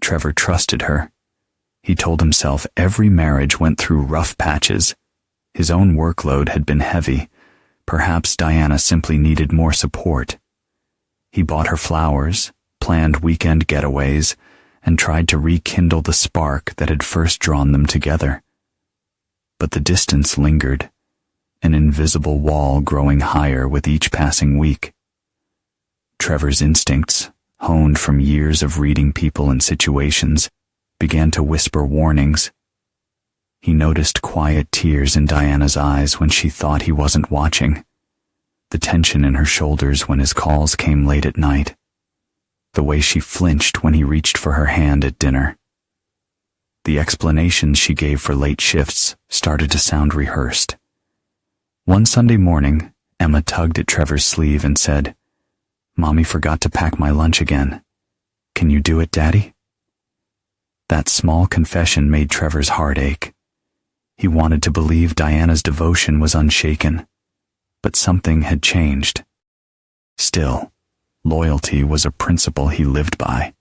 Trevor trusted her. He told himself every marriage went through rough patches. His own workload had been heavy. Perhaps Diana simply needed more support. He bought her flowers, planned weekend getaways, and tried to rekindle the spark that had first drawn them together. But the distance lingered, an invisible wall growing higher with each passing week. Trevor's instincts, honed from years of reading people and situations, began to whisper warnings. He noticed quiet tears in Diana's eyes when she thought he wasn't watching, the tension in her shoulders when his calls came late at night, the way she flinched when he reached for her hand at dinner. The explanations she gave for late shifts started to sound rehearsed. One Sunday morning, Emma tugged at Trevor's sleeve and said, "Mommy forgot to pack my lunch again. Can you do it, Daddy?" That small confession made Trevor's heart ache. He wanted to believe Diana's devotion was unshaken, but something had changed. Still, loyalty was a principle he lived by,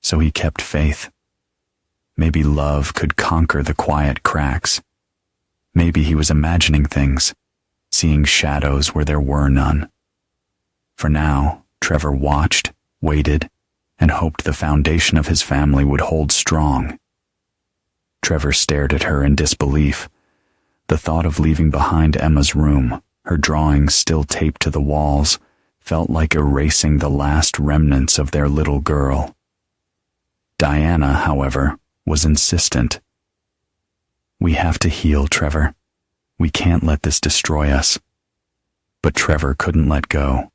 so he kept faith. Maybe love could conquer the quiet cracks. Maybe he was imagining things, seeing shadows where there were none. For now, Trevor watched, waited, and hoped the foundation of his family would hold strong. Trevor stared at her in disbelief. The thought of leaving behind Emma's room, her drawings still taped to the walls, felt like erasing the last remnants of their little girl. Diana, however, was insistent. "We have to heal, Trevor. We can't let this destroy us." But Trevor couldn't let go.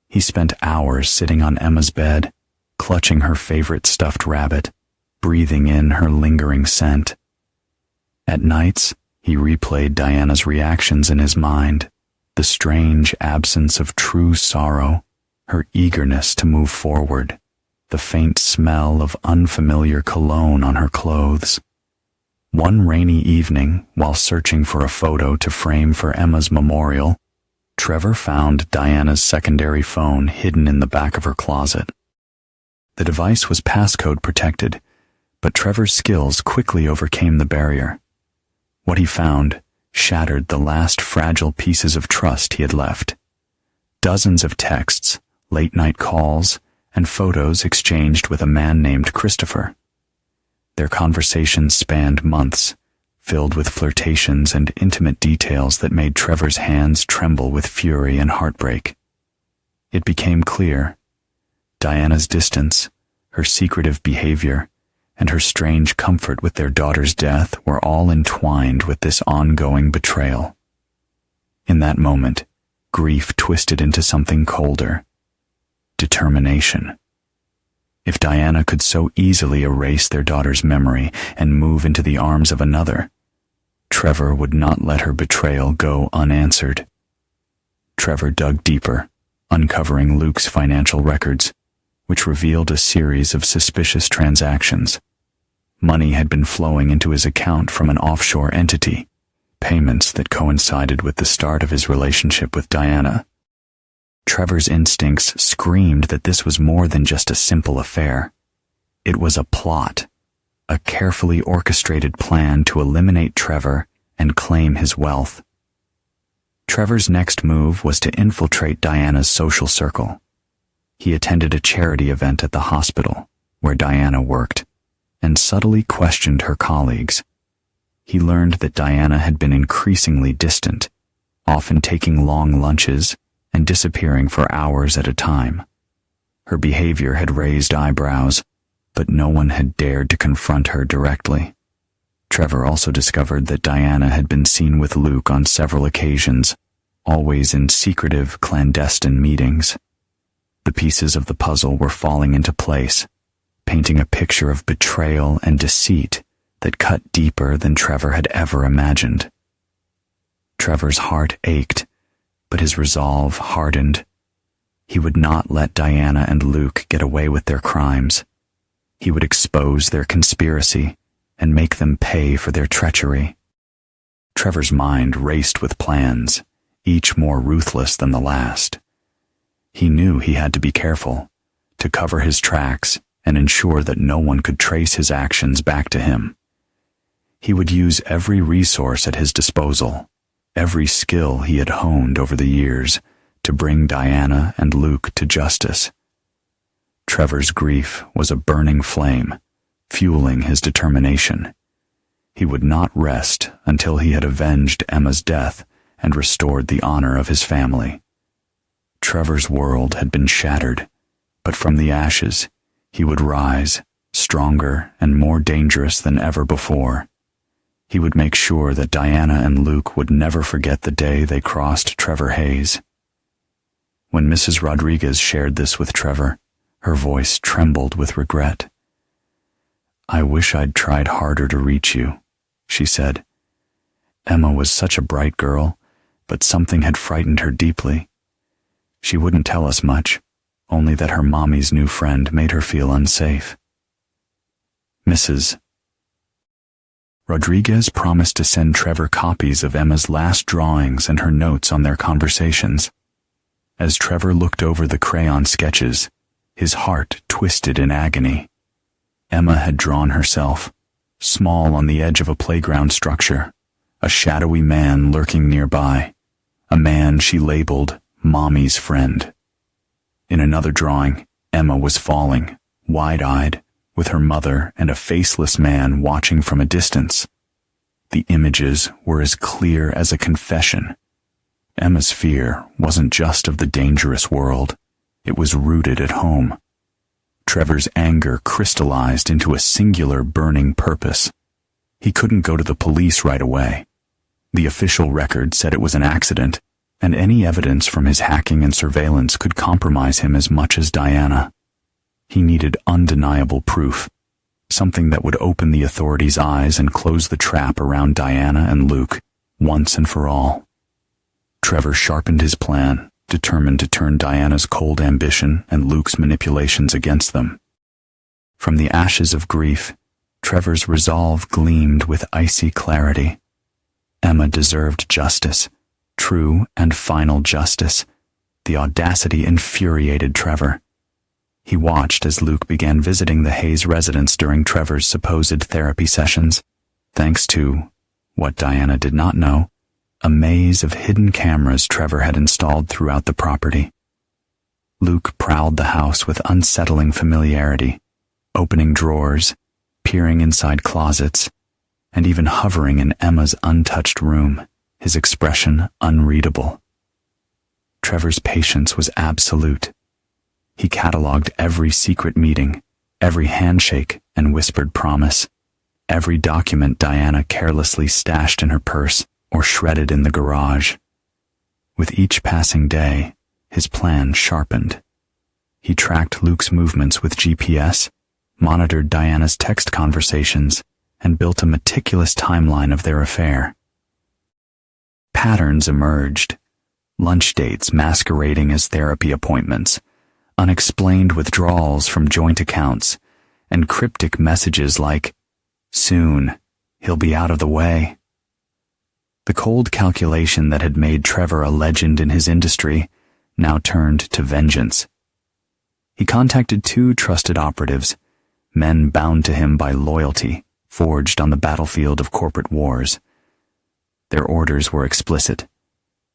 He spent hours sitting on Emma's bed, clutching her favorite stuffed rabbit, breathing in her lingering scent. At nights, he replayed Diana's reactions in his mind, the strange absence of true sorrow, her eagerness to move forward, the faint smell of unfamiliar cologne on her clothes. One rainy evening, while searching for a photo to frame for Emma's memorial, Trevor found Diana's secondary phone hidden in the back of her closet. The device was passcode protected, but Trevor's skills quickly overcame the barrier. What he found shattered the last fragile pieces of trust he had left. Dozens of texts, late-night calls, and photos exchanged with a man named Christopher. Their conversations spanned months, filled with flirtations and intimate details that made Trevor's hands tremble with fury and heartbreak. It became clear. Diana's distance, her secretive behavior, and her strange comfort with their daughter's death were all entwined with this ongoing betrayal. In that moment, grief twisted into something colder: determination. If Diana could so easily erase their daughter's memory and move into the arms of another, Trevor would not let her betrayal go unanswered. Trevor dug deeper, uncovering Luke's financial records, which revealed a series of suspicious transactions. Money had been flowing into his account from an offshore entity, payments that coincided with the start of his relationship with Diana. Trevor's instincts screamed that this was more than just a simple affair. It was a plot, a carefully orchestrated plan to eliminate Trevor and claim his wealth. Trevor's next move was to infiltrate Diana's social circle. He attended a charity event at the hospital, where Diana worked, and subtly questioned her colleagues. He learned that Diana had been increasingly distant, often taking long lunches and disappearing for hours at a time. Her behavior had raised eyebrows, but no one had dared to confront her directly. Trevor also discovered that Diana had been seen with Luke on several occasions, always in secretive, clandestine meetings. The pieces of the puzzle were falling into place, painting a picture of betrayal and deceit that cut deeper than Trevor had ever imagined. Trevor's heart ached, but his resolve hardened. He would not let Diana and Luke get away with their crimes. He would expose their conspiracy and make them pay for their treachery. Trevor's mind raced with plans, each more ruthless than the last. He knew he had to be careful, to cover his tracks and ensure that no one could trace his actions back to him. He would use every resource at his disposal, every skill he had honed over the years, to bring Diana and Luke to justice. Trevor's grief was a burning flame, fueling his determination. He would not rest until he had avenged Emma's death and restored the honor of his family. Trevor's world had been shattered, but from the ashes, he would rise, stronger and more dangerous than ever before. He would make sure that Diana and Luke would never forget the day they crossed Trevor Hayes. When Mrs. Rodriguez shared this with Trevor, her voice trembled with regret. "I wish I'd tried harder to reach you," she said. "Emma was such a bright girl, but something had frightened her deeply. She wouldn't tell us much, only that her mommy's new friend made her feel unsafe." Mrs. Rodriguez promised to send Trevor copies of Emma's last drawings and her notes on their conversations. As Trevor looked over the crayon sketches, his heart twisted in agony. Emma had drawn herself, small on the edge of a playground structure, a shadowy man lurking nearby, a man she labeled Mommy's friend. In another drawing, Emma was falling, wide-eyed, with her mother and a faceless man watching from a distance. The images were as clear as a confession. Emma's fear wasn't just of the dangerous world, it was rooted at home. Trevor's anger crystallized into a singular burning purpose. He couldn't go to the police right away. The official record said it was an accident, and any evidence from his hacking and surveillance could compromise him as much as Diana. He needed undeniable proof, something that would open the authorities' eyes and close the trap around Diana and Luke, once and for all. Trevor sharpened his plan, determined to turn Diana's cold ambition and Luke's manipulations against them. From the ashes of grief, Trevor's resolve gleamed with icy clarity. Emma deserved justice, true and final justice. The audacity infuriated Trevor. He watched as Luke began visiting the Hayes residence during Trevor's supposed therapy sessions, thanks to, what Diana did not know, a maze of hidden cameras Trevor had installed throughout the property. Luke prowled the house with unsettling familiarity, opening drawers, peering inside closets, and even hovering in Emma's untouched room, his expression unreadable. Trevor's patience was absolute. He cataloged every secret meeting, every handshake and whispered promise, every document Diana carelessly stashed in her purse or shredded in the garage. With each passing day, his plan sharpened. He tracked Luke's movements with GPS, monitored Diana's text conversations, and built a meticulous timeline of their affair. Patterns emerged, lunch dates masquerading as therapy appointments, unexplained withdrawals from joint accounts, and cryptic messages like, "Soon, he'll be out of the way." The cold calculation that had made Trevor a legend in his industry now turned to vengeance. He contacted 2 trusted operatives, men bound to him by loyalty, forged on the battlefield of corporate wars. Their orders were explicit,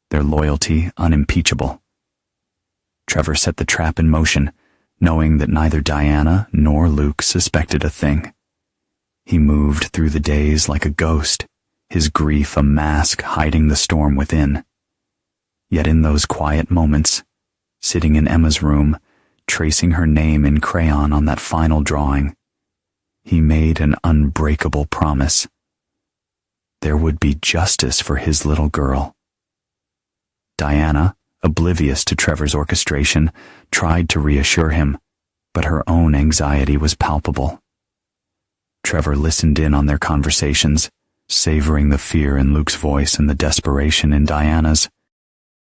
their loyalty unimpeachable. Trevor set the trap in motion, knowing that neither Diana nor Luke suspected a thing. He moved through the days like a ghost, his grief a mask hiding the storm within. Yet in those quiet moments, sitting in Emma's room, tracing her name in crayon on that final drawing, he made an unbreakable promise. There would be justice for his little girl. Diana, oblivious to Trevor's orchestration, tried to reassure him, but her own anxiety was palpable. Trevor listened in on their conversations, savoring the fear in Luke's voice and the desperation in Diana's.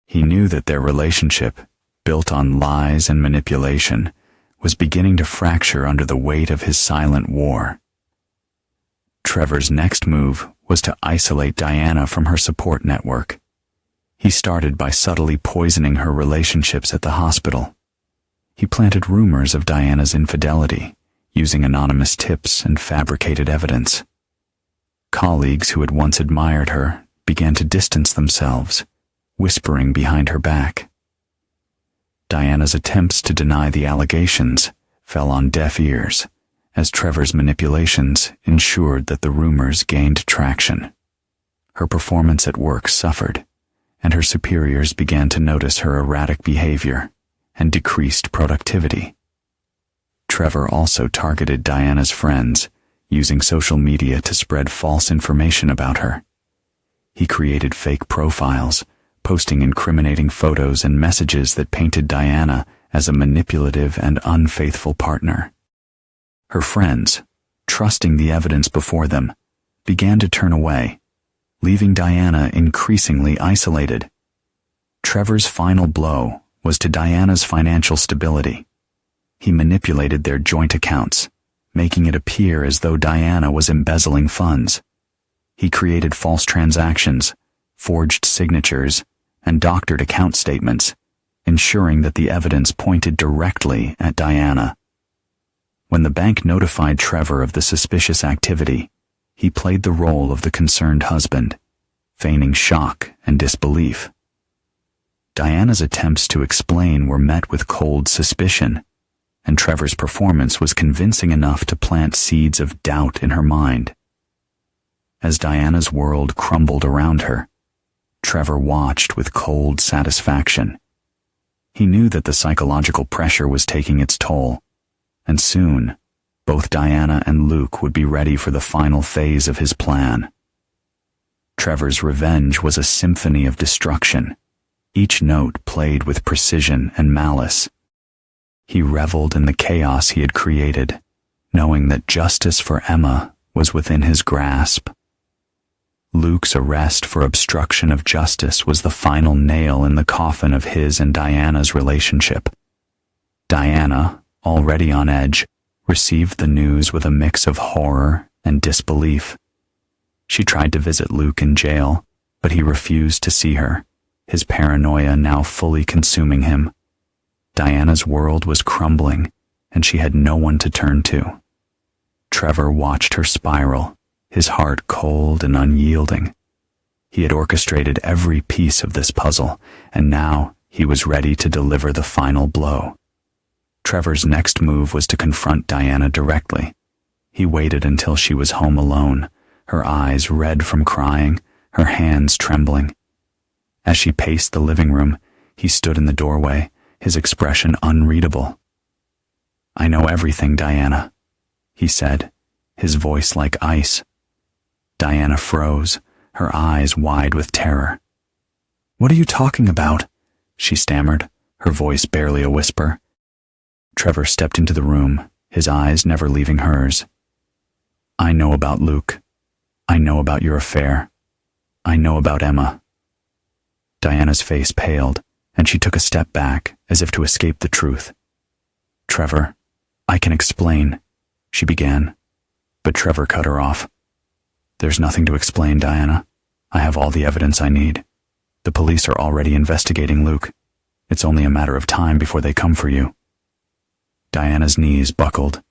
He knew that their relationship, built on lies and manipulation, was beginning to fracture under the weight of his silent war. Trevor's next move was to isolate Diana from her support network. He started by subtly poisoning her relationships at the hospital. He planted rumors of Diana's infidelity, using anonymous tips and fabricated evidence. Colleagues who had once admired her began to distance themselves, whispering behind her back. Diana's attempts to deny the allegations fell on deaf ears, as Trevor's manipulations ensured that the rumors gained traction. Her performance at work suffered, and her superiors began to notice her erratic behavior and decreased productivity. Trevor also targeted Diana's friends, using social media to spread false information about her. He created fake profiles, posting incriminating photos and messages that painted Diana as a manipulative and unfaithful partner. Her friends, trusting the evidence before them, began to turn away, leaving Diana increasingly isolated. Trevor's final blow was to Diana's financial stability. He manipulated their joint accounts, making it appear as though Diana was embezzling funds. He created false transactions, forged signatures, and doctored account statements, ensuring that the evidence pointed directly at Diana. When the bank notified Trevor of the suspicious activity, he played the role of the concerned husband, feigning shock and disbelief. Diana's attempts to explain were met with cold suspicion, and Trevor's performance was convincing enough to plant seeds of doubt in her mind. As Diana's world crumbled around her, Trevor watched with cold satisfaction. He knew that the psychological pressure was taking its toll, and soon, both Diana and Luke would be ready for the final phase of his plan. Trevor's revenge was a symphony of destruction, each note played with precision and malice. He reveled in the chaos he had created, knowing that justice for Emma was within his grasp. Luke's arrest for obstruction of justice was the final nail in the coffin of his and Diana's relationship. Diana, already on edge, received the news with a mix of horror and disbelief. She tried to visit Luke in jail, but he refused to see her, his paranoia now fully consuming him. Diana's world was crumbling, and she had no one to turn to. Trevor watched her spiral, his heart cold and unyielding. He had orchestrated every piece of this puzzle, and now he was ready to deliver the final blow. Trevor's next move was to confront Diana directly. He waited until she was home alone, her eyes red from crying, her hands trembling. As she paced the living room, he stood in the doorway, his expression unreadable. "I know everything, Diana," he said, his voice like ice. Diana froze, her eyes wide with terror. "What are you talking about?" she stammered, her voice barely a whisper. Trevor stepped into the room, his eyes never leaving hers. "I know about Luke. I know about your affair. I know about Emma." Diana's face paled, and she took a step back, as if to escape the truth. "Trevor, I can explain," she began, but Trevor cut her off. "There's nothing to explain, Diana. I have all the evidence I need. The police are already investigating Luke. It's only a matter of time before they come for you." Diana's knees buckled,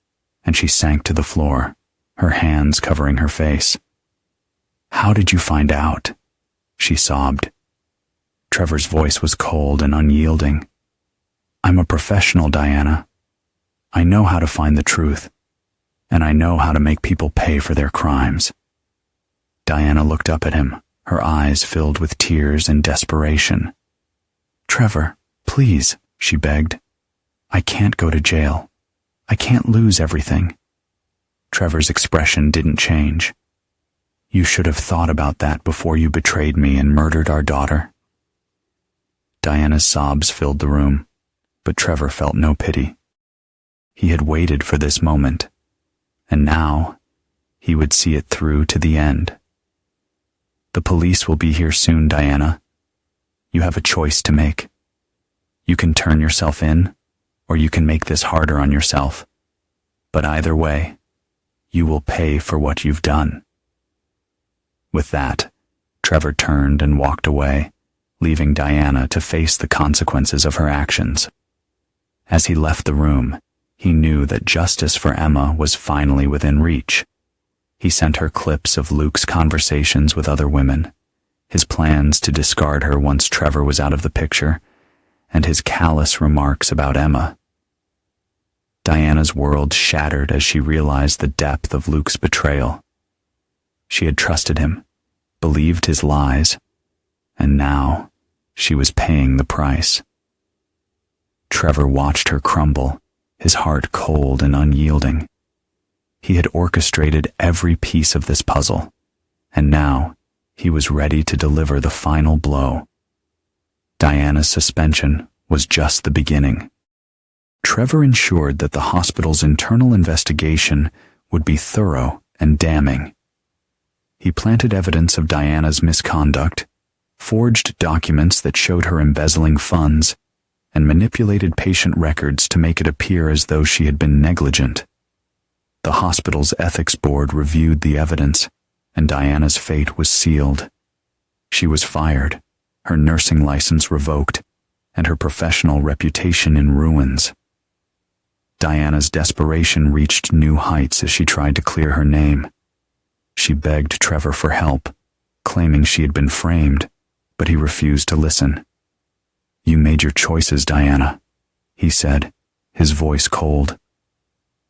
and she sank to the floor, her hands covering her face. "How did you find out?" she sobbed. Trevor's voice was cold and unyielding. "I'm a professional, Diana. I know how to find the truth, and I know how to make people pay for their crimes." Diana looked up at him, her eyes filled with tears and desperation. "Trevor, please," she begged. "I can't go to jail. I can't lose everything." Trevor's expression didn't change. "You should have thought about that before you betrayed me and murdered our daughter." Diana's sobs filled the room, but Trevor felt no pity. He had waited for this moment, and now he would see it through to the end. "The police will be here soon, Diana. You have a choice to make. You can turn yourself in, or you can make this harder on yourself. But either way, you will pay for what you've done." With that, Trevor turned and walked away, leaving Diana to face the consequences of her actions. As he left the room, he knew that justice for Emma was finally within reach. He sent her clips of Luke's conversations with other women, his plans to discard her once Trevor was out of the picture, and his callous remarks about Emma. Diana's world shattered as she realized the depth of Luke's betrayal. She had trusted him, believed his lies, and now she was paying the price. Trevor watched her crumble, his heart cold and unyielding. He had orchestrated every piece of this puzzle, and now he was ready to deliver the final blow. Diana's suspension was just the beginning. Trevor ensured that the hospital's internal investigation would be thorough and damning. He planted evidence of Diana's misconduct, forged documents that showed her embezzling funds, and manipulated patient records to make it appear as though she had been negligent. The hospital's ethics board reviewed the evidence, and Diana's fate was sealed. She was fired, her nursing license revoked, and her professional reputation in ruins. Diana's desperation reached new heights as she tried to clear her name. She begged Trevor for help, claiming she had been framed, but he refused to listen. "You made your choices, Diana," he said, his voice cold.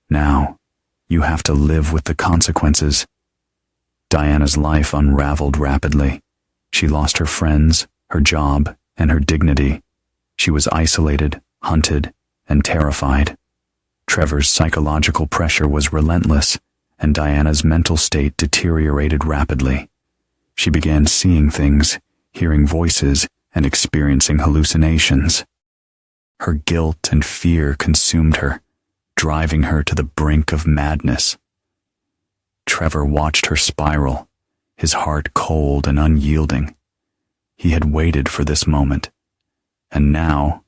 "Now, you have to live with the consequences." Diana's life unraveled rapidly. She lost her friends, her job, and her dignity. She was isolated, hunted, and terrified. Trevor's psychological pressure was relentless, and Diana's mental state deteriorated rapidly. She began seeing things, hearing voices, and experiencing hallucinations. Her guilt and fear consumed her, driving her to the brink of madness. Trevor watched her spiral, his heart cold and unyielding. He had waited for this moment, and now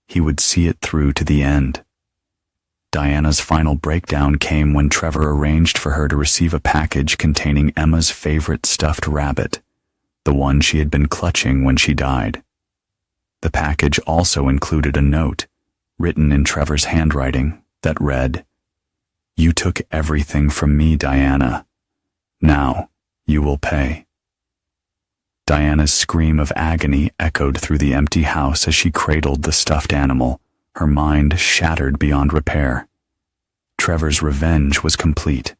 he would see it through to the end. Diana's final breakdown came when Trevor arranged for her to receive a package containing Emma's favorite stuffed rabbit, the one she had been clutching when she died. The package also included a note, written in Trevor's handwriting, that read, "You took everything from me, Diana. Now you will pay." Diana's scream of agony echoed through the empty house as she cradled the stuffed animal, her mind shattered beyond repair. Trevor's revenge was complete.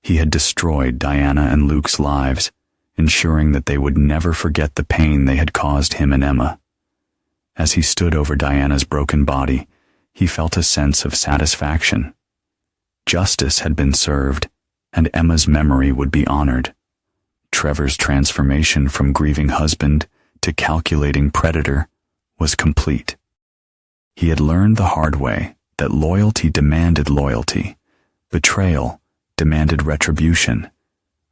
He had destroyed Diana and Luke's lives, ensuring that they would never forget the pain they had caused him and Emma. As he stood over Diana's broken body, he felt a sense of satisfaction. Justice had been served, and Emma's memory would be honored. Trevor's transformation from grieving husband to calculating predator was complete. He had learned the hard way that loyalty demanded loyalty, betrayal demanded retribution,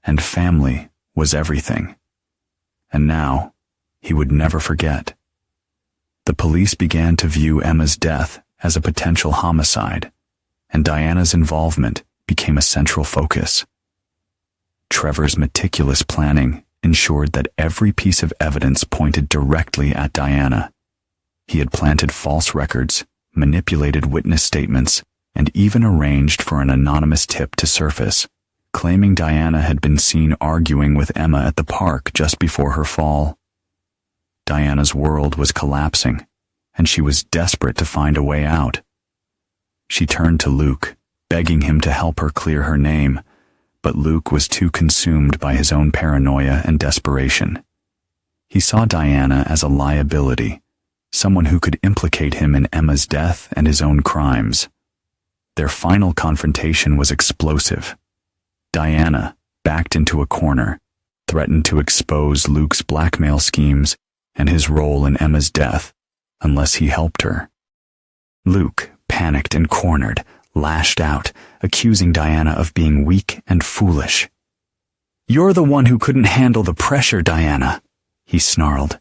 and family was everything. And now, he would never forget. The police began to view Emma's death as a potential homicide, and Diana's involvement became a central focus. Trevor's meticulous planning ensured that every piece of evidence pointed directly at Diana. He had planted false records, manipulated witness statements, and even arranged for an anonymous tip to surface, claiming Diana had been seen arguing with Emma at the park just before her fall. Diana's world was collapsing, and she was desperate to find a way out. She turned to Luke, begging him to help her clear her name, but Luke was too consumed by his own paranoia and desperation. He saw Diana as a liability, someone who could implicate him in Emma's death and his own crimes. Their final confrontation was explosive. Diana, backed into a corner, threatened to expose Luke's blackmail schemes and his role in Emma's death unless he helped her. Luke, panicked and cornered, lashed out, accusing Diana of being weak and foolish. "You're the one who couldn't handle the pressure, Diana," he snarled.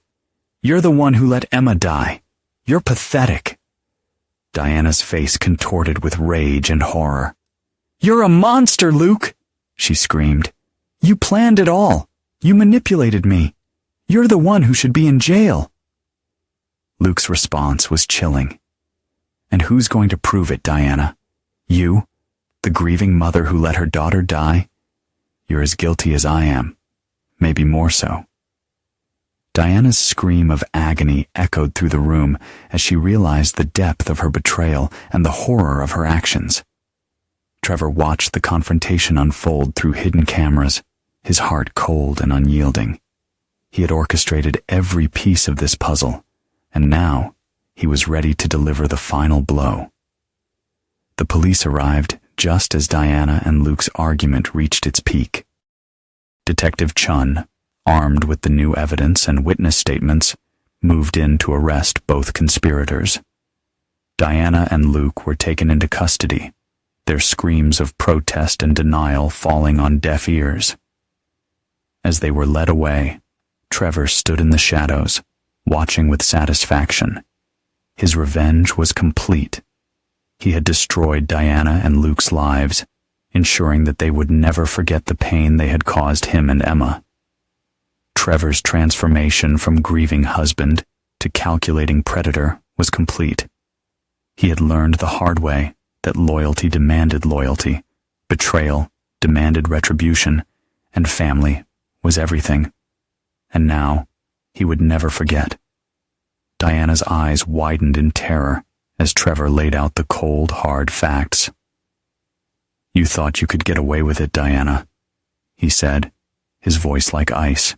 "You're the one who let Emma die. You're pathetic." Diana's face contorted with rage and horror. "You're a monster, Luke!" she screamed. "You planned it all. You manipulated me. You're the one who should be in jail." Luke's response was chilling. And who's going to prove it, Diana? You? The grieving mother who let her daughter die? You're as guilty as I am, maybe more so. Diana's scream of agony echoed through the room as she realized the depth of her betrayal and the horror of her actions. Trevor watched the confrontation unfold through hidden cameras, his heart cold and unyielding. He had orchestrated every piece of this puzzle, and now he was ready to deliver the final blow. The police arrived just as Diana and Luke's argument reached its peak. Detective Chun, armed with the new evidence and witness statements, moved in to arrest both conspirators. Diana and Luke were taken into custody, their screams of protest and denial falling on deaf ears. As they were led away, Trevor stood in the shadows, watching with satisfaction. His revenge was complete. He had destroyed Diana and Luke's lives, ensuring that they would never forget the pain they had caused him and Emma. Trevor's transformation from grieving husband to calculating predator was complete. He had learned the hard way that loyalty demanded loyalty, betrayal demanded retribution, and family was everything. And now, he would never forget. Diana's eyes widened in terror as Trevor laid out the cold, hard facts. "You thought you could get away with it, Diana," he said, his voice like ice.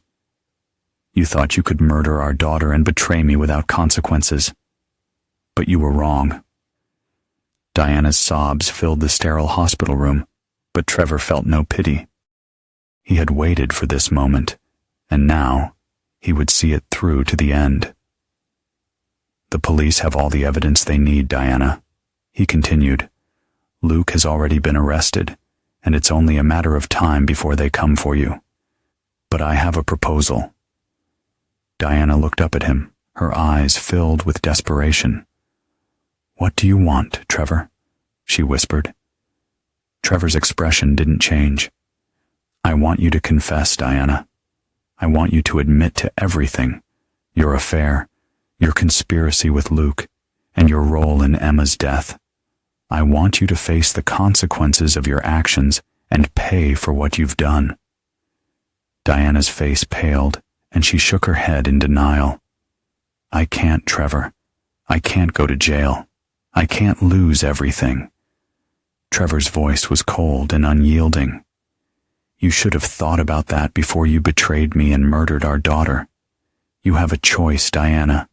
"You thought you could murder our daughter and betray me without consequences. But you were wrong." Diana's sobs filled the sterile hospital room, but Trevor felt no pity. He had waited for this moment, and now he would see it through to the end. "The police have all the evidence they need, Diana," he continued. "Luke has already been arrested, and it's only a matter of time before they come for you. But I have a proposal." Diana looked up at him, her eyes filled with desperation. "What do you want, Trevor?" she whispered. Trevor's expression didn't change. "I want you to confess, Diana. I want you to admit to everything, your affair, your conspiracy with Luke, and your role in Emma's death. I want you to face the consequences of your actions and pay for what you've done." Diana's face paled, and she shook her head in denial. "I can't, Trevor. I can't go to jail. I can't lose everything." Trevor's voice was cold and unyielding. "You should have thought about that before you betrayed me and murdered our daughter. You have a choice, Diana.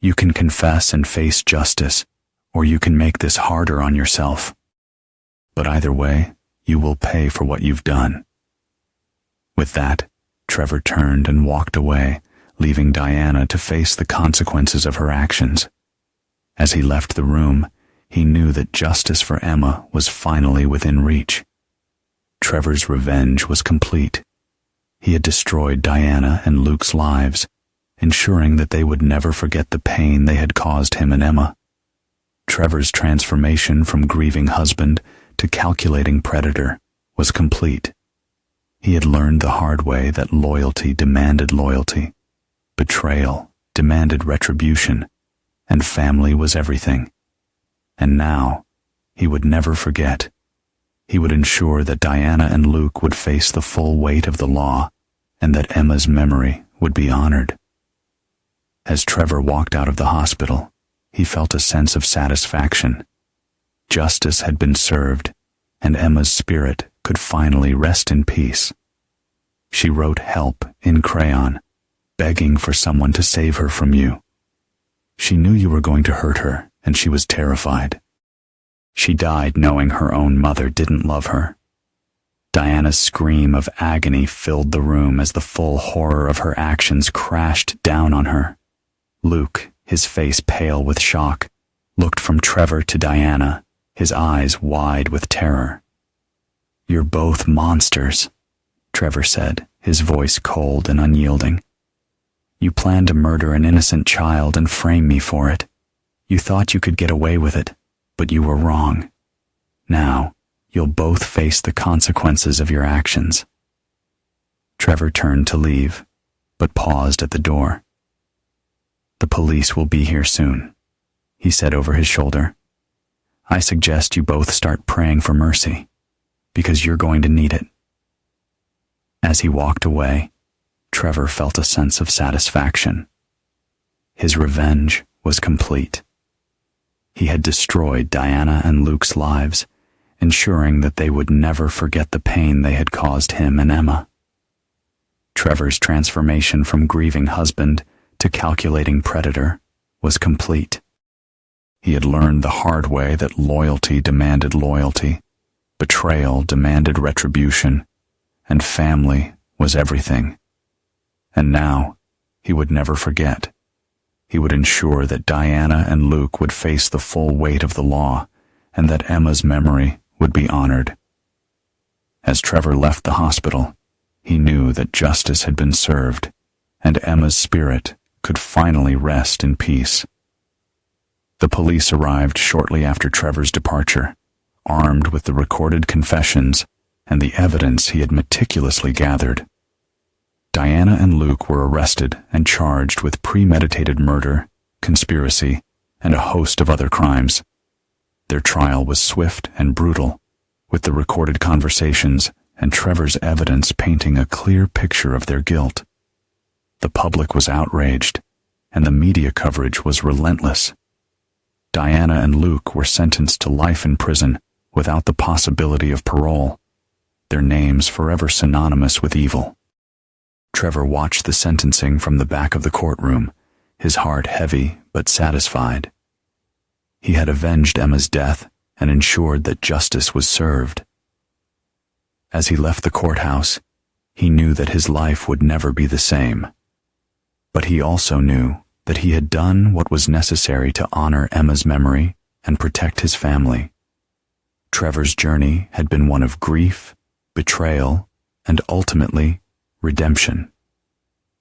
You can confess and face justice, or you can make this harder on yourself. But either way, you will pay for what you've done." With that, Trevor turned and walked away, leaving Diana to face the consequences of her actions. As he left the room, he knew that justice for Emma was finally within reach. Trevor's revenge was complete. He had destroyed Diana and Luke's lives, ensuring that they would never forget the pain they had caused him and Emma. Trevor's transformation from grieving husband to calculating predator was complete. He had learned the hard way that loyalty demanded loyalty, betrayal demanded retribution, and family was everything. And now, he would never forget. He would ensure that Diana and Luke would face the full weight of the law, and that Emma's memory would be honored. As Trevor walked out of the hospital, he felt a sense of satisfaction. Justice had been served, and Emma's spirit could finally rest in peace. She wrote help in crayon, begging for someone to save her from you. She knew you were going to hurt her, and she was terrified. She died knowing her own mother didn't love her. Diana's scream of agony filled the room as the full horror of her actions crashed down on her. Luke, his face pale with shock, looked from Trevor to Diana, his eyes wide with terror. "You're both monsters," Trevor said, his voice cold and unyielding. "You planned to murder an innocent child and frame me for it. You thought you could get away with it, but you were wrong. Now, you'll both face the consequences of your actions." Trevor turned to leave, but paused at the door. "The police will be here soon," he said over his shoulder. I suggest you both start praying for mercy, because you're going to need it." As he walked away, Trevor felt a sense of satisfaction. His revenge was complete. He had destroyed Diana and Luke's lives, ensuring that they would never forget the pain they had caused him and Emma. Trevor's transformation from grieving husband to calculating predator was complete. He had learned the hard way that loyalty demanded loyalty, betrayal demanded retribution, and family was everything. And now, he would never forget. He would ensure that Diana and Luke would face the full weight of the law, and that Emma's memory would be honored. As Trevor left the hospital, he knew that justice had been served, and Emma's spirit could finally rest in peace. The police arrived shortly after Trevor's departure, armed with the recorded confessions and the evidence he had meticulously gathered. Diana and Luke were arrested and charged with premeditated murder, conspiracy, and a host of other crimes. Their trial was swift and brutal, with the recorded conversations and Trevor's evidence painting a clear picture of their guilt. The public was outraged, and the media coverage was relentless. Diana and Luke were sentenced to life in prison without the possibility of parole, their names forever synonymous with evil. Trevor watched the sentencing from the back of the courtroom, his heart heavy but satisfied. He had avenged Emma's death and ensured that justice was served. As he left the courthouse, he knew that his life would never be the same. But he also knew that he had done what was necessary to honor Emma's memory and protect his family. Trevor's journey had been one of grief, betrayal, and ultimately, redemption.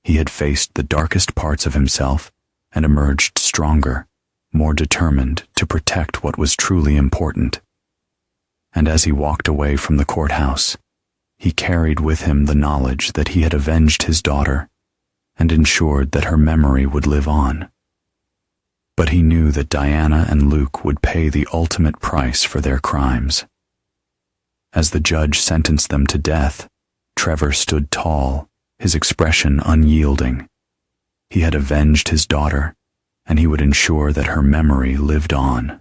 He had faced the darkest parts of himself and emerged stronger, more determined to protect what was truly important. And as he walked away from the courthouse, he carried with him the knowledge that he had avenged his daughter and ensured that her memory would live on. But he knew that Diana and Luke would pay the ultimate price for their crimes. As the judge sentenced them to death, Trevor stood tall, his expression unyielding. He had avenged his daughter, and he would ensure that her memory lived on.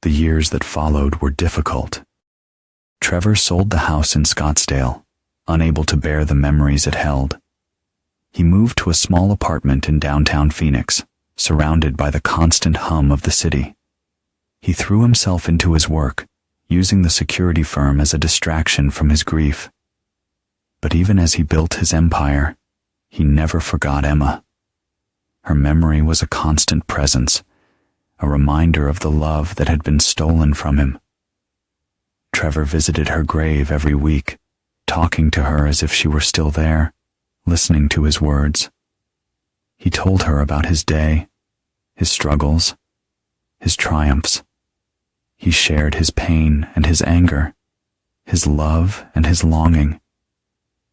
The years that followed were difficult. Trevor sold the house in Scottsdale, unable to bear the memories it held. He moved to a small apartment in downtown Phoenix, surrounded by the constant hum of the city. He threw himself into his work, using the security firm as a distraction from his grief. But even as he built his empire, he never forgot Emma. Her memory was a constant presence, a reminder of the love that had been stolen from him. Trevor visited her grave every week, talking to her as if she were still there, listening to his words. He told her about his day, his struggles, his triumphs. He shared his pain and his anger, his love and his longing,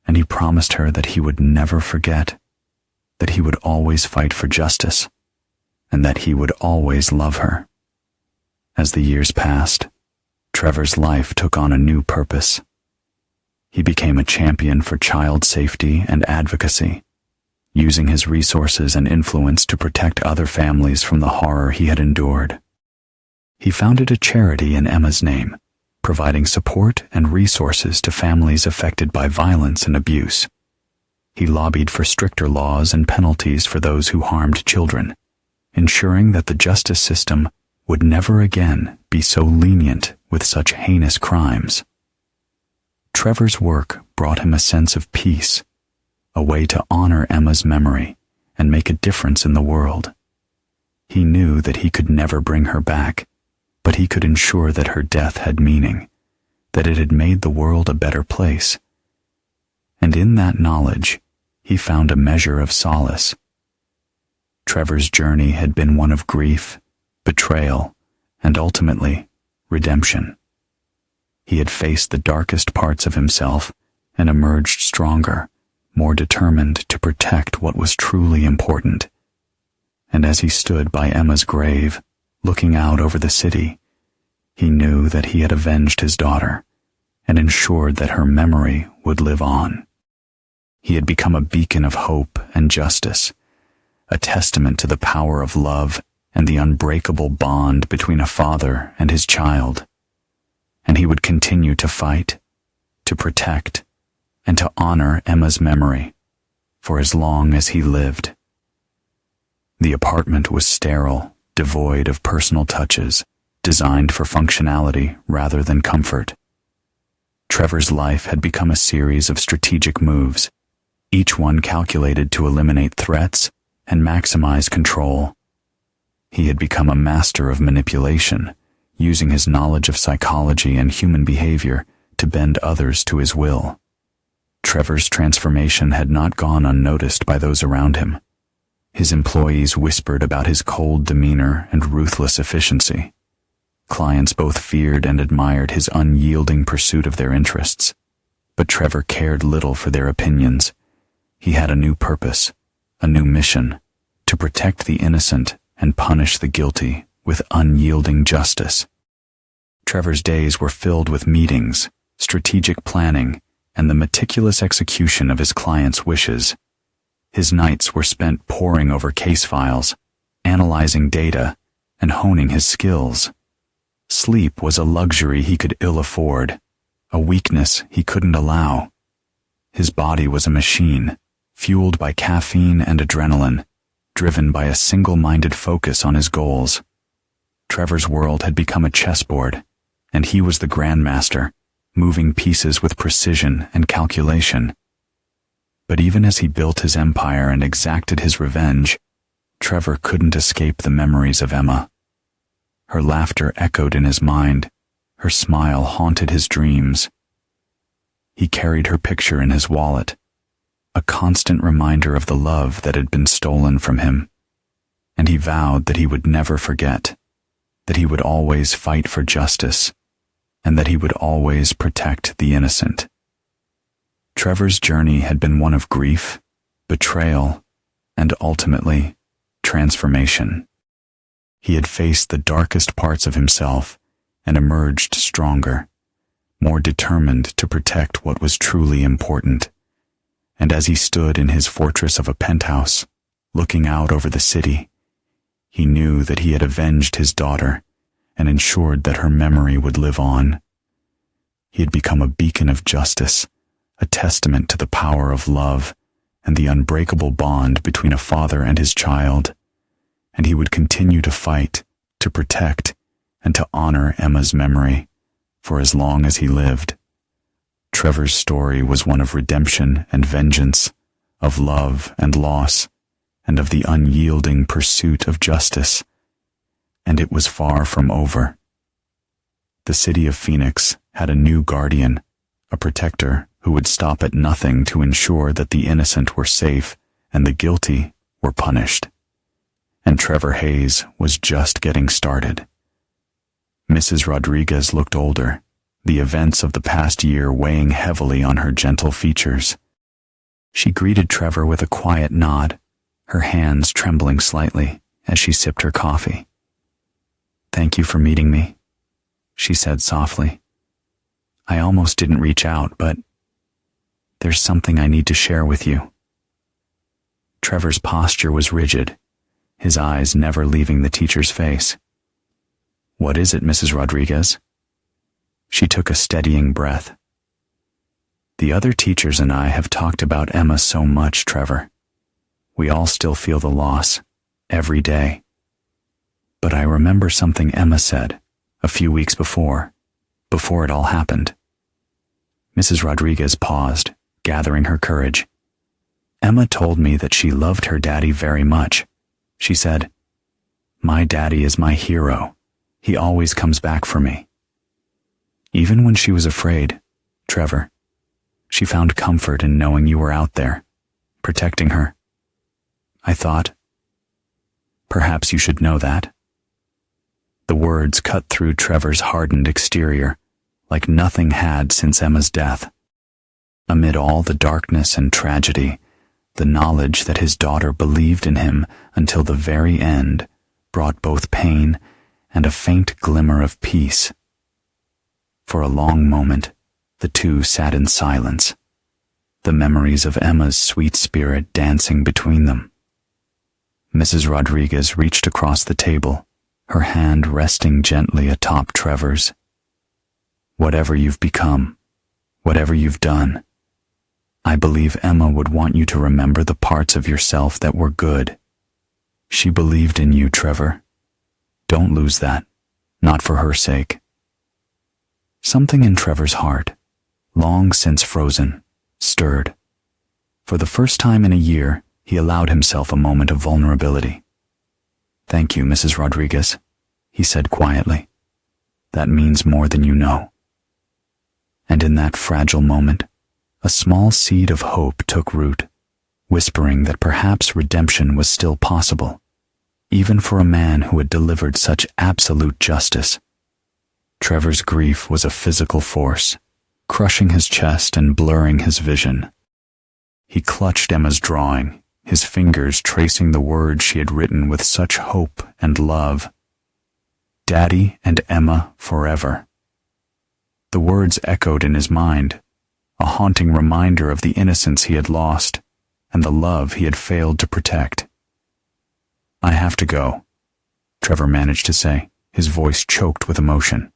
and he promised her that he would never forget, that he would always fight for justice, and that he would always love her. As the years passed, Trevor's life took on a new purpose. He became a champion for child safety and advocacy, using his resources and influence to protect other families from the horror he had endured. He founded a charity in Emma's name, providing support and resources to families affected by violence and abuse. He lobbied for stricter laws and penalties for those who harmed children, ensuring that the justice system would never again be so lenient with such heinous crimes. Trevor's work brought him a sense of peace, a way to honor Emma's memory and make a difference in the world. He knew that he could never bring her back, but he could ensure that her death had meaning, that it had made the world a better place. And in that knowledge, he found a measure of solace. Trevor's journey had been one of grief, betrayal, and ultimately, redemption. He had faced the darkest parts of himself and emerged stronger, more determined to protect what was truly important. And as he stood by Emma's grave, looking out over the city, He knew that he had avenged his daughter and ensured that her memory would live on. He had become a beacon of hope and justice, a testament to the power of love and the unbreakable bond between a father and his child. And he would continue to fight, to protect, and to honor Emma's memory for as long as he lived. The apartment was sterile, devoid of personal touches, designed for functionality rather than comfort. Trevor's life had become a series of strategic moves, each one calculated to eliminate threats and maximize control. He had become a master of manipulation, using his knowledge of psychology and human behavior to bend others to his will. Trevor's transformation had not gone unnoticed by those around him. His employees whispered about his cold demeanor and ruthless efficiency. Clients both feared and admired his unyielding pursuit of their interests, but Trevor cared little for their opinions. He had a new purpose, a new mission, to protect the innocent and punish the guilty with unyielding justice. Trevor's days were filled with meetings, strategic planning, and the meticulous execution of his clients' wishes. His nights were spent poring over case files, analyzing data, and honing his skills. Sleep was a luxury he could ill afford, a weakness he couldn't allow. His body was a machine, fueled by caffeine and adrenaline, driven by a single-minded focus on his goals. Trevor's world had become a chessboard, and he was the grandmaster, moving pieces with precision and calculation. But even as he built his empire and exacted his revenge, Trevor couldn't escape the memories of Emma. Her laughter echoed in his mind, her smile haunted his dreams. He carried her picture in his wallet, a constant reminder of the love that had been stolen from him, and he vowed that he would never forget, that he would always fight for justice, and that he would always protect the innocent. Trevor's journey had been one of grief, betrayal, and ultimately, transformation. He had faced the darkest parts of himself and emerged stronger, more determined to protect what was truly important. And as he stood in his fortress of a penthouse, looking out over the city, he knew that he had avenged his daughter and ensured that her memory would live on. He had become a beacon of justice, a testament to the power of love and the unbreakable bond between a father and his child, and he would continue to fight, to protect, and to honor Emma's memory for as long as he lived. Trevor's story was one of redemption and vengeance, of love and loss, and of the unyielding pursuit of justice. And it was far from over. The city of Phoenix had a new guardian, a protector who would stop at nothing to ensure that the innocent were safe and the guilty were punished. And Trevor Hayes was just getting started. Mrs. Rodriguez looked older, the events of the past year weighing heavily on her gentle features. She greeted Trevor with a quiet nod, her hands trembling slightly as she sipped her coffee. "Thank you for meeting me," she said softly. "I almost didn't reach out, but there's something I need to share with you." Trevor's posture was rigid, his eyes never leaving the teacher's face. "What is it, Mrs. Rodriguez?" She took a steadying breath. "The other teachers and I have talked about Emma so much, Trevor. We all still feel the loss, every day. But I remember something Emma said, a few weeks before it all happened." Mrs. Rodriguez paused, gathering her courage. "Emma told me that she loved her daddy very much. She said, 'My daddy is my hero. He always comes back for me.' Even when she was afraid, Trevor, she found comfort in knowing you were out there, protecting her. I thought, perhaps you should know that." The words cut through Trevor's hardened exterior, like nothing had since Emma's death. Amid all the darkness and tragedy, the knowledge that his daughter believed in him until the very end brought both pain and a faint glimmer of peace For a long moment, the two sat in silence, the memories of Emma's sweet spirit dancing between them. Mrs. Rodriguez reached across the table, her hand resting gently atop Trevor's. Whatever you've become, whatever you've done, I believe Emma would want you to remember the parts of yourself that were good. She believed in you, Trevor. Don't lose that, not for her sake. Something in Trevor's heart, long since frozen, stirred. For the first time in a year, he allowed himself a moment of vulnerability. "Thank you, Mrs. Rodriguez," he said quietly. "That means more than you know." And in that fragile moment, a small seed of hope took root, whispering that perhaps redemption was still possible, even for a man who had delivered such absolute justice. Trevor's grief was a physical force, crushing his chest and blurring his vision. He clutched Emma's drawing, his fingers tracing the words she had written with such hope and love. "Daddy and Emma forever." The words echoed in his mind, a haunting reminder of the innocence he had lost and the love he had failed to protect. "I have to go," Trevor managed to say, his voice choked with emotion.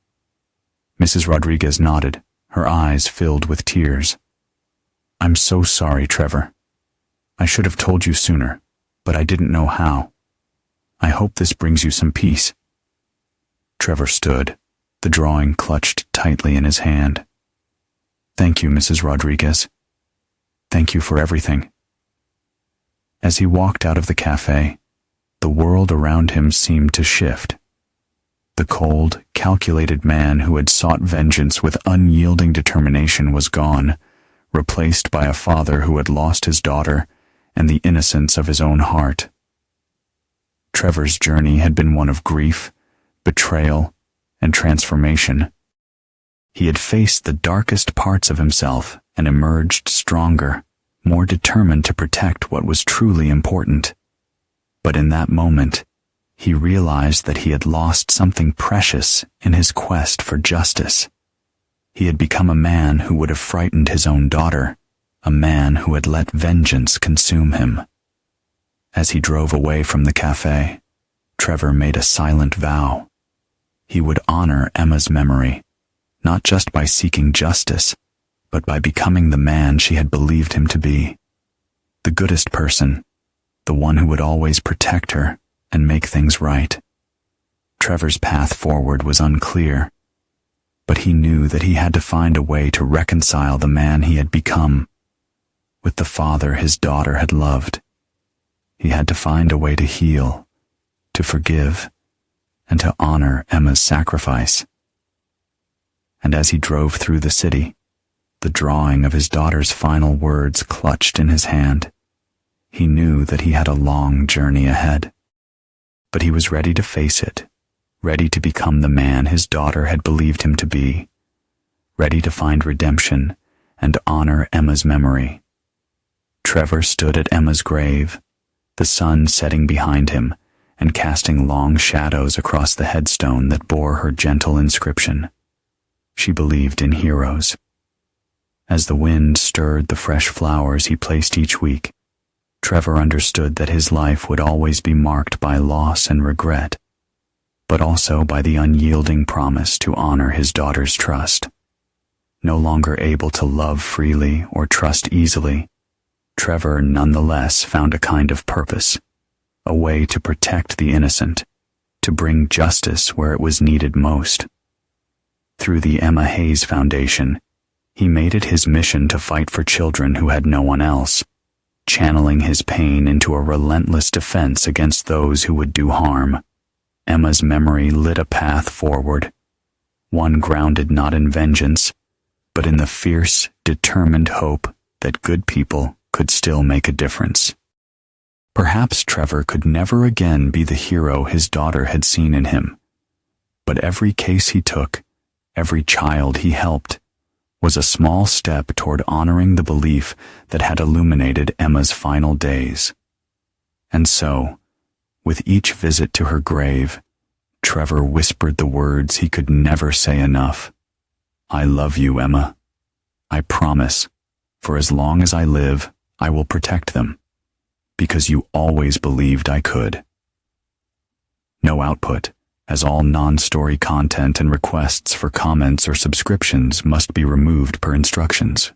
Mrs. Rodriguez nodded, her eyes filled with tears. "I'm so sorry, Trevor. I should have told you sooner, but I didn't know how. I hope this brings you some peace." Trevor stood, the drawing clutched tightly in his hand. "Thank you, Mrs. Rodriguez. Thank you for everything." As he walked out of the cafe, the world around him seemed to shift. The cold, calculated man who had sought vengeance with unyielding determination was gone, replaced by a father who had lost his daughter and the innocence of his own heart. Trevor's journey had been one of grief, betrayal, and transformation. He had faced the darkest parts of himself and emerged stronger, more determined to protect what was truly important. But in that moment, he realized that he had lost something precious in his quest for justice. He had become a man who would have frightened his own daughter, a man who had let vengeance consume him. As he drove away from the cafe, Trevor made a silent vow. He would honor Emma's memory, not just by seeking justice, but by becoming the man she had believed him to be. The goodest person, the one who would always protect her and make things right. Trevor's path forward was unclear, but he knew that he had to find a way to reconcile the man he had become with the father his daughter had loved. He had to find a way to heal, to forgive, and to honor Emma's sacrifice. And as he drove through the city, the drawing of his daughter's final words clutched in his hand, he knew that he had a long journey ahead. But he was ready to face it, ready to become the man his daughter had believed him to be, ready to find redemption and honor Emma's memory. Trevor stood at Emma's grave, the sun setting behind him and casting long shadows across the headstone that bore her gentle inscription. She believed in heroes. As the wind stirred the fresh flowers he placed each week, Trevor understood that his life would always be marked by loss and regret, but also by the unyielding promise to honor his daughter's trust. No longer able to love freely or trust easily, Trevor nonetheless found a kind of purpose, a way to protect the innocent, to bring justice where it was needed most. Through the Emma Hayes Foundation, he made it his mission to fight for children who had no one else, channeling his pain into a relentless defense against those who would do harm. Emma's memory lit a path forward, one grounded not in vengeance, but in the fierce, determined hope that good people could still make a difference. Perhaps Trevor could never again be the hero his daughter had seen in him, but every case he took, every child he helped, was a small step toward honoring the belief that had illuminated Emma's final days. And so, with each visit to her grave, Trevor whispered the words he could never say enough. I love you, Emma. I promise, for as long as I live, I will protect them. Because you always believed I could. No output, as all non-story content and requests for comments or subscriptions must be removed per instructions.